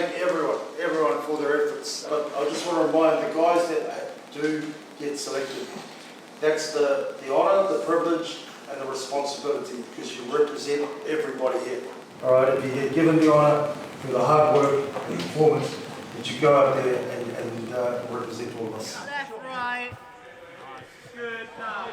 thank everyone for their efforts. But I just want to remind the guys that do get selected, that's the honour, the privilege and the responsibility, because you represent everybody here. All right, if you get given the honour for the hard work and performance, that you go out there and represent all of us. Left, right. Good, now.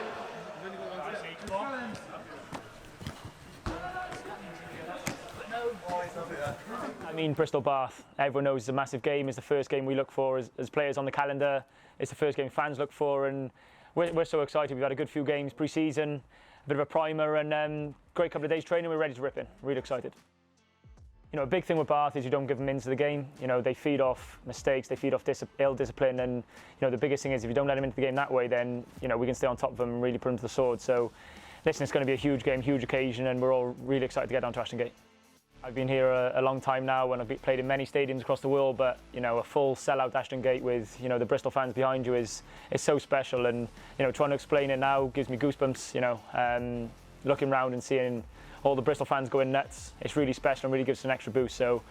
I mean, Bristol Bath, everyone knows it's a massive game. It's the first game we look for as players on the calendar. It's the first game fans look for, and we're so excited. We've had a good few games pre-season, a bit of a primer, and great couple of days training. We're ready to rip in. Really excited. You know, a big thing with Bath is you don't give them into the game. You know, they feed off mistakes, they feed off ill discipline, and you know, the biggest thing is if you don't let them into the game that way, then you know we can stay on top of them and really put them to the sword. So, listen, it's going to be a huge game, huge occasion, and we're all really excited to get down to Ashton Gate. I've been here a long time now, and I've played in many stadiums across the world, but you know, a full sell-out Ashton Gate with the Bristol fans behind you is so special, and you know, trying to explain it now gives me goosebumps. You know, looking round and seeing all the Bristol fans going nuts, it's really special and really gives us an extra boost. So,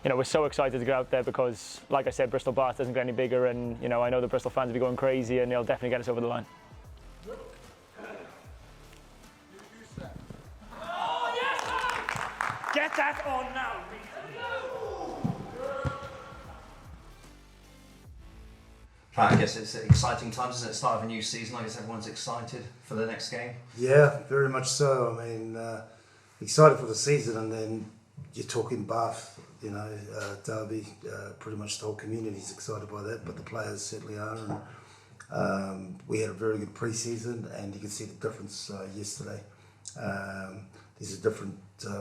you know, we're so excited to get out there because, like I said, Bristol Bath doesn't get any bigger, and you know, I know the Bristol fans will be going crazy, and they'll definitely get us over the line. Get that on now! I guess it's exciting times, isn't it? Start of a new season. I guess everyone's excited for the next game. Yeah, very much so. I mean, excited for the season, and then you're talking Bath, you know, Derby. Pretty much the whole community's excited by that, but the players certainly are. And we had a very good pre-season, and you can see the difference yesterday. There's a different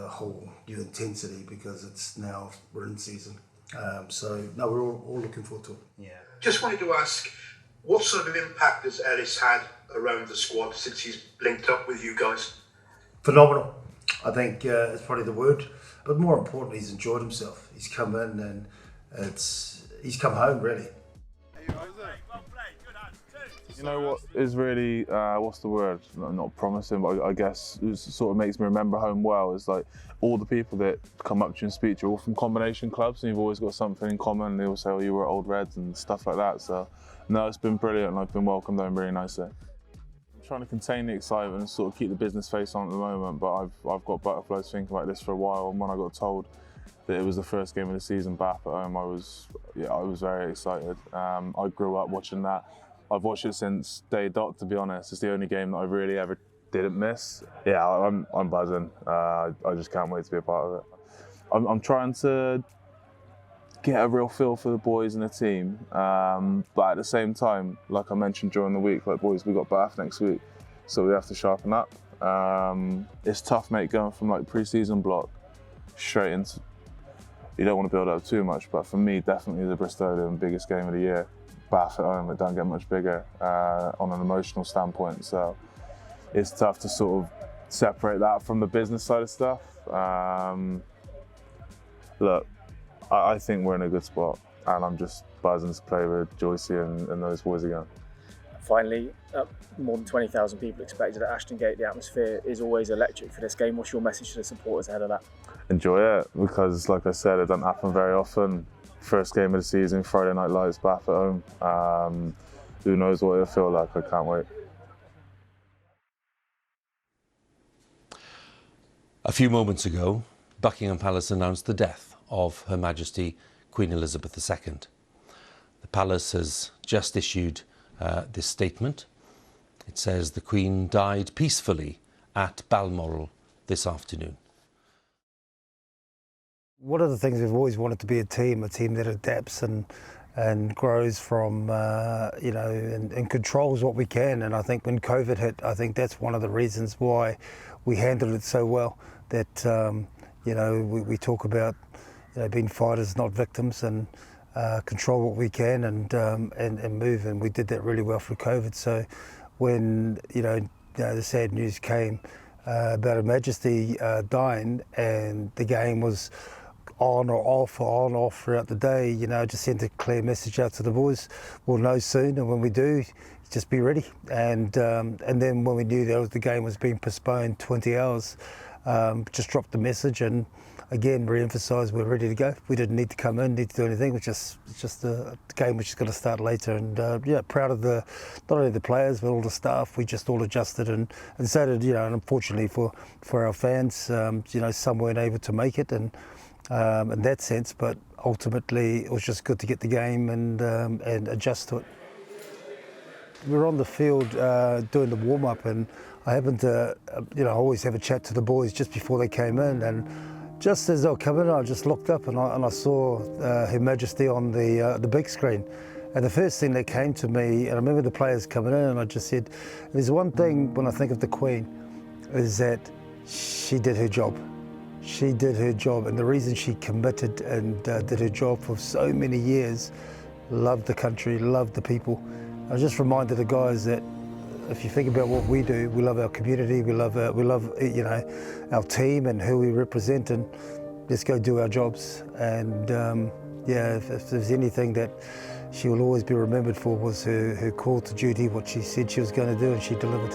whole new intensity because it's now we're in season. So no, we're all looking forward to it. Yeah. Just wanted to ask, what sort of impact has Ellis had around the squad since he's linked up with you guys? Phenomenal. I think it's probably the word. But more importantly, he's enjoyed himself. He's come in and he's come home really. You know what is really, what's the word? Not promising, but I guess it sort of makes me remember home well. Is like all the people that come up to you and speak to you are all from combination clubs, and you've always got something in common. They all say, "Oh, you were at Old Reds" and stuff like that. So, no, it's been brilliant, and I've been welcomed home really nicely. I'm trying to contain the excitement and sort of keep the business face on at the moment, but I've got butterflies thinking about this for a while. And when I got told that it was the first game of the season, Bath at home, I was very excited. I grew up watching that. I've watched it since day dot, to be honest. It's the only game that I really ever didn't miss. Yeah, I'm buzzing. I just can't wait to be a part of it. I'm trying to get a real feel for the boys and the team, but at the same time, like I mentioned during the week, like boys, we got Bath next week, so we have to sharpen up. It's tough, mate, going from like pre-season block straight into. You don't want to build up too much, but for me, definitely the Bristolian biggest game of the year. Bath at home, it don't get much bigger on an emotional standpoint, so it's tough to sort of separate that from the business side of stuff. Look, I think we're in a good spot, and I'm just buzzing to play with Joycey and those boys again. Finally, more than 20,000 people expected at Ashton Gate. The atmosphere is always electric for this game. What's your message to the supporters ahead of that? Enjoy it, because like I said, it doesn't happen very often. First game of the season, Friday Night Lights, Bath at home. Who knows what it'll feel like, I can't wait. A few moments ago, Buckingham Palace announced the death of Her Majesty Queen Elizabeth II. The Palace has just issued this statement. It says the Queen died peacefully at Balmoral this afternoon. One of the things we've always wanted to be a team that adapts and grows from, and controls what we can. And I think when COVID hit, I think that's one of the reasons why we handled it so well. That, we talk about, being fighters, not victims, and control what we can and move. And we did that really well through COVID. So when, the sad news came about Her Majesty dying, and the game was on or off throughout the day, just sent a clear message out to the boys. We'll know soon, and when we do, just be ready. And then when we knew that the game was being postponed 20 hours, just dropped the message, and again re-emphasise we're ready to go. We didn't need to come in, need to do anything. It's just a game which is going to start later. And yeah, proud of not only the players but all the staff. We just all adjusted and so did, and unfortunately for our fans, some weren't able to make it and in that sense. But ultimately, it was just good to get the game and adjust to it. We were on the field doing the warm-up, and I happened to, always have a chat to the boys just before they came in, and just as they were coming in, I just looked up and I saw Her Majesty on the big screen. And the first thing that came to me, and I remember the players coming in, and I just said, there's one thing when I think of the Queen, is that she did her job. She did her job, and the reason she committed and did her job for so many years, loved the country, loved the people. I was just reminded the guys that if you think about what we do, we love our community, we love our team and who we represent, and let's go do our jobs. And if there's anything that she will always be remembered for was her call to duty, what she said she was going to do, and she delivered.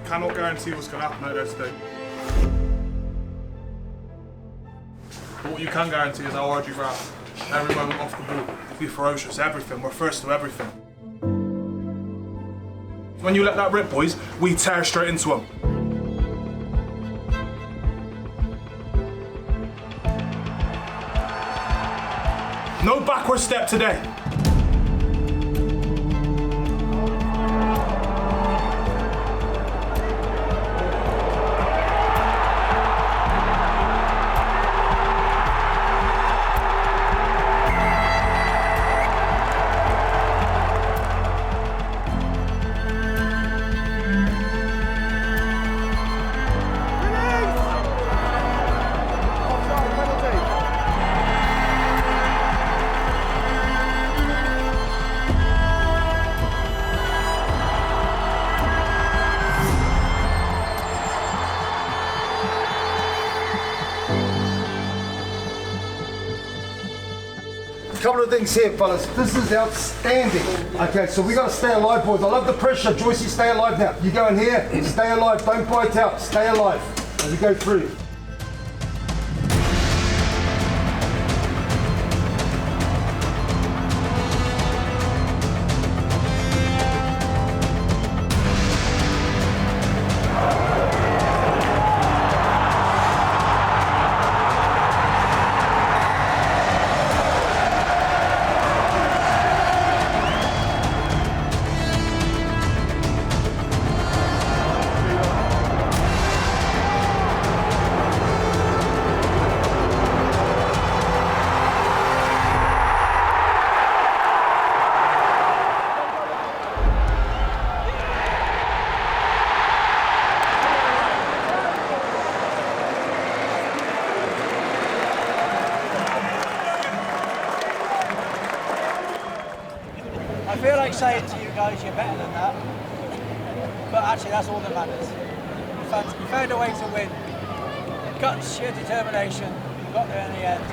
Cannot guarantee what's going to happen out there today. But what you can guarantee is how hard you grab. Every moment off the ball, be ferocious, everything. We're first to everything. When you let that rip, boys, we tear straight into them. No backward step today. Couple of things here, fellas. This is outstanding. Okay, so we got to stay alive, boys. I love the pressure. Joycey, stay alive now. You go in here, stay alive. Don't bite out. Stay alive as we go through. I feel like saying to you guys, you're better than that. But actually, that's all that matters. You found a way to win. Guts, sheer determination. You got there in the end.